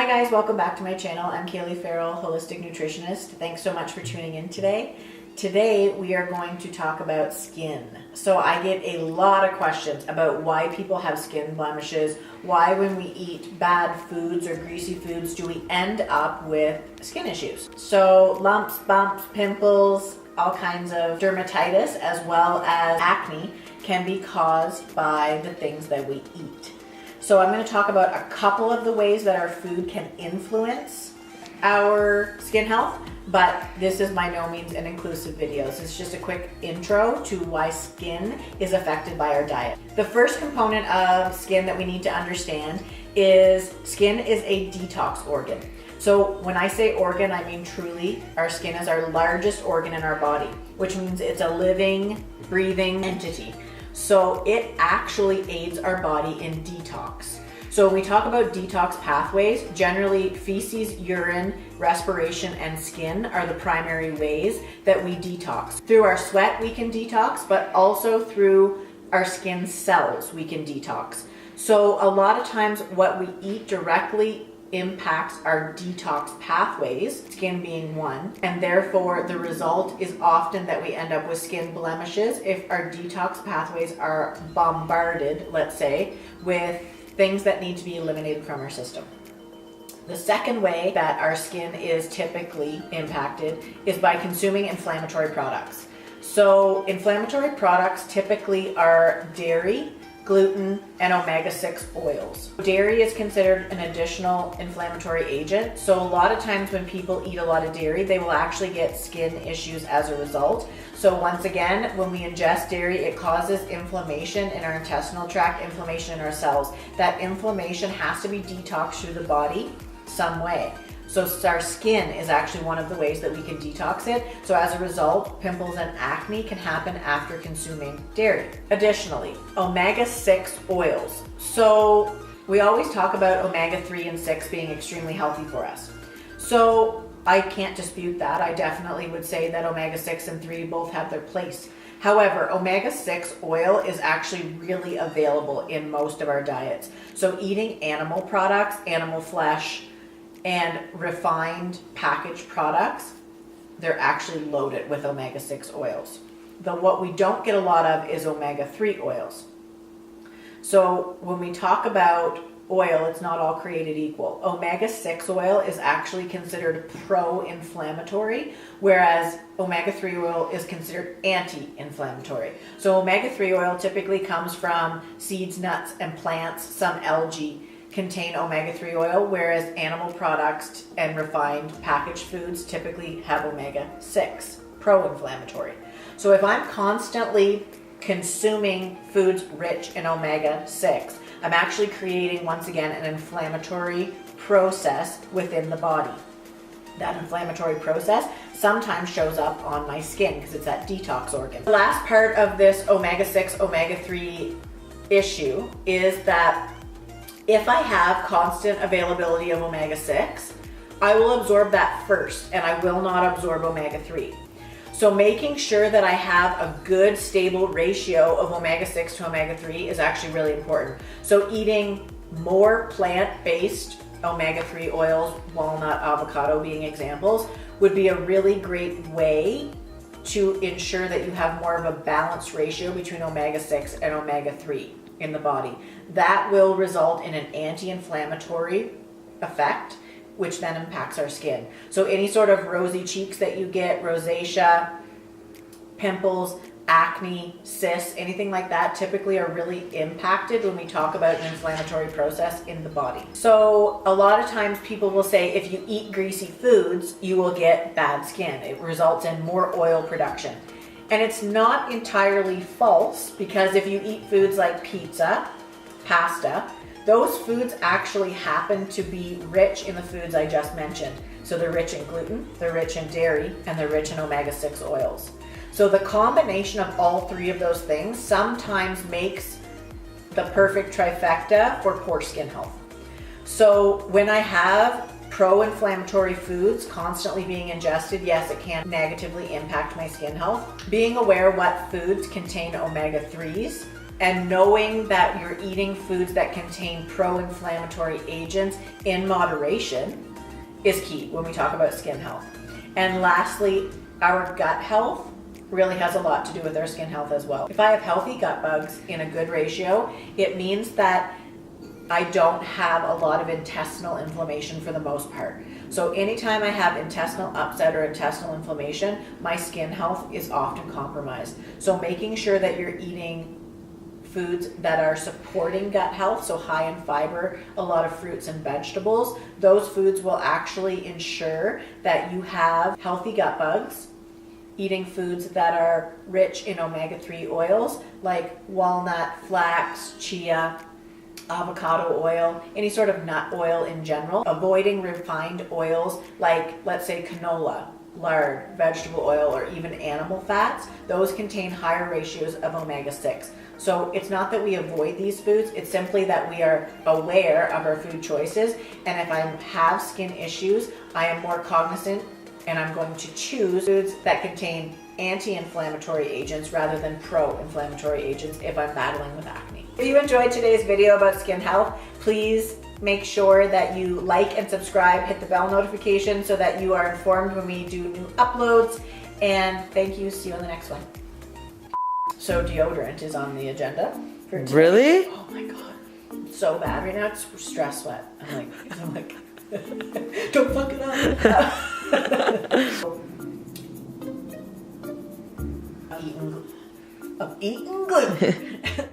guys, welcome back to my channel. I'm Kaylee Farrell, Holistic Nutritionist. Thanks so much for tuning in today. Today we are going to talk about skin. So I get a lot of questions about why people have skin blemishes, why when we eat bad foods or greasy foods do we end up with skin issues. So lumps, bumps, pimples, all kinds of dermatitis as well as acne can be caused by the things that we eat. So I'm going to talk about a couple of the ways that our food can influence our skin health, but this is by no means an inclusive video. It's just a quick intro to why skin is affected by our diet. The first component of skin that we need to understand is skin is a detox organ. So when I say organ, I mean truly, our skin is our largest organ in our body, which means it's a living, breathing entity. So it actually aids our body in detox. So when we talk about detox pathways, generally feces, urine, respiration, and skin are the primary ways that we detox. Through our sweat we can detox, but also through our skin cells we can detox. So a lot of times what we eat directly impacts our detox pathways, skin being one, and therefore the result is often that we end up with skin blemishes if our detox pathways are bombarded, let's say, with things that need to be eliminated from our system. The second way that our skin is typically impacted is by consuming inflammatory products. So inflammatory products typically are dairy, gluten, and omega-6 oils. Dairy is considered an additional inflammatory agent. So a lot of times when people eat a lot of dairy, they will actually get skin issues as a result. So once again, when we ingest dairy, it causes inflammation in our intestinal tract, inflammation in our cells. That inflammation has to be detoxed through the body some way. So our skin is actually one of the ways that we can detox it. So as a result, pimples and acne can happen after consuming dairy. Additionally, omega-6 oils. So we always talk about omega-3 and 6 being extremely healthy for us. So I can't dispute that. I definitely would say that omega-6 and 3 both have their place. However, omega-6 oil is actually really available in most of our diets. So eating animal products, animal flesh, and refined packaged products, they're actually loaded with omega-6 oils. Though what we don't get a lot of is omega-3 oils. So when we talk about oil, it's not all created equal. Omega-6 oil is actually considered pro-inflammatory, whereas omega-3 oil is considered anti-inflammatory. So omega-3 oil typically comes from seeds, nuts, and plants. Some algae contain omega-3 oil, whereas animal products and refined packaged foods typically have omega-6, pro-inflammatory. So if I'm constantly consuming foods rich in omega-6, I'm actually creating, once again, an inflammatory process within the body. That inflammatory process sometimes shows up on my skin because it's that detox organ. The last part of this omega-6, omega-3 issue is that if I have constant availability of omega-6, I will absorb that first and I will not absorb omega-3. So making sure that I have a good stable ratio of omega-6 to omega-3 is actually really important. So eating more plant-based omega-3 oils, walnut, avocado being examples, would be a really great way to ensure that you have more of a balanced ratio between omega-6 and omega-3 in the body. That will result in an anti-inflammatory effect, which then impacts our skin. So any sort of rosy cheeks that you get, rosacea, pimples, acne, cysts, anything like that typically are really impacted when we talk about an inflammatory process in the body. So a lot of times people will say if you eat greasy foods, you will get bad skin. It results in more oil production. And it's not entirely false, because if you eat foods like pizza, pasta, those foods actually happen to be rich in the foods I just mentioned. So they're rich in gluten, they're rich in dairy, and they're rich in omega-6 oils. So the combination of all three of those things sometimes makes the perfect trifecta for poor skin health. So when I have pro-inflammatory foods constantly being ingested, yes, it can negatively impact my skin health. Being aware what foods contain omega-3s And knowing that you're eating foods that contain pro-inflammatory agents in moderation is key when we talk about skin health. And lastly, our gut health really has a lot to do with our skin health as well. If I have healthy gut bugs in a good ratio, it means that I don't have a lot of intestinal inflammation for the most part. So anytime I have intestinal upset or intestinal inflammation, my skin health is often compromised. So making sure that you're eating foods that are supporting gut health, so high in fiber, a lot of fruits and vegetables, those foods will actually ensure that you have healthy gut bugs. Eating foods that are rich in omega-3 oils like walnut, flax, chia, avocado oil, any sort of nut oil in general. Avoiding refined oils like, let's say, canola, lard, vegetable oil, or even animal fats. Those contain higher ratios of omega-6. So it's not that we avoid these foods, it's simply that we are aware of our food choices. And if I have skin issues, I am more cognizant and I'm going to choose foods that contain anti-inflammatory agents rather than pro-inflammatory agents if I'm battling with acne. If you enjoyed today's video about skin health, please make sure that you like and subscribe, hit the bell notification so that you are informed when we do new uploads. And thank you, see you on the next one. So deodorant is on the agenda for today. Really? Oh my God, it's so bad right now, it's stress sweat. I'm like, don't fuck it up. I'm eating good.